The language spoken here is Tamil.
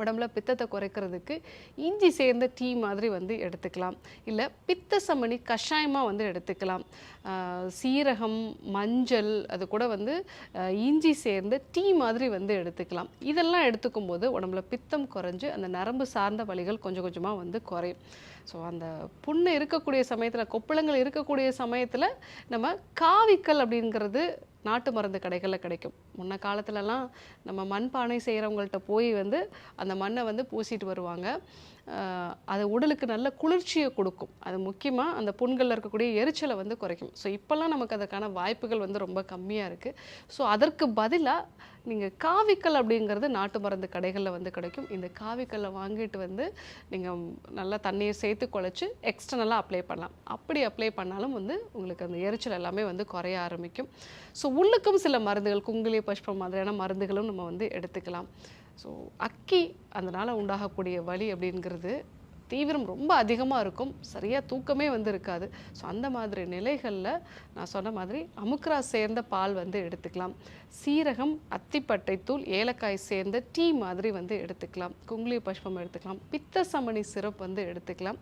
உடம்புல பித்தத்தை குறைக்கிறதுக்கு இஞ்சி சேர்ந்த டீ மாதிரி வந்து எடுத்துக்கலாம். இல்லை பித்த சமனி கஷாயமாக வந்து எடுத்துக்கலாம். சீரகம், மஞ்சள் அது கூட வந்து இஞ்சி சேர்ந்த டீ மாதிரி வந்து எடுத்துக்கலாம். இதெல்லாம் எடுத்துக்கும்போது உடம்புல பித்தம் குறைஞ்சு அந்த நரம்பு சார்ந்த வலிகள் கொஞ்சம் கொஞ்சமாக வந்து குறையும். ஸோ அந்த புண்ணு இருக்கக்கூடிய சமயத்தில், கொப்பளங்கள் இருக்கக்கூடிய சமயத்தில் நம்ம காவிக்கல் அப்படிங்கிறது நாட்டு மருந்து கடைகளில் கிடைக்கும். முன்ன காலத்துலலாம் நம்ம மண்பானை செய்கிறவங்கள்ட்ட போய் வந்து அந்த மண்ணை வந்து பூசிட்டு வருவாங்க. அது உடலுக்கு நல்ல குளிர்ச்சியை கொடுக்கும். அது முக்கியமாக அந்த புண்களில் இருக்கக்கூடிய எரிச்சலை வந்து குறைக்கும். ஸோ இப்போல்லாம் நமக்கு அதுக்கான வாய்ப்புகள் வந்து ரொம்ப கம்மியாக இருக்குது. ஸோ அதற்கு பதிலாக நீங்கள் காவிக்கல் அப்படிங்கிறது நாட்டு மருந்து கடைகளில் வந்து கிடைக்கும். இந்த காவிக்கல்லை வாங்கிட்டு வந்து நீங்கள் நல்லா தண்ணியை சேர்த்து குழச்சி எக்ஸ்டர்னலாக அப்ளை பண்ணலாம். அப்படி அப்ளை பண்ணாலும் வந்து உங்களுக்கு அந்த எரிச்சல் எல்லாமே வந்து குறைய ஆரம்பிக்கும். ஸோ உள்ளுக்கும் சில மருந்துகள், குங்குலிய புஷ்பம் மாதிரியான மருந்துகளும் நம்ம வந்து எடுத்துக்கலாம். ஸோ அக்கி அதனால் உண்டாகக்கூடிய வலி அப்படிங்கிறது தீவிரம் ரொம்ப அதிகமாக இருக்கும். சரியாக தூக்கமே வந்து இருக்காது. ஸோ அந்த மாதிரி நிலைகளில் நான் சொன்ன மாதிரி அமுக்ரா சேர்ந்த பால் வந்து எடுத்துக்கலாம். சீரகம், அத்திப்பட்டை தூள், ஏலக்காய் சேர்ந்த டீ மாதிரி வந்து எடுத்துக்கலாம். குங்குலிய புஷ்பம் எடுத்துக்கலாம். பித்த சமனி சிரப் வந்து எடுத்துக்கலாம்.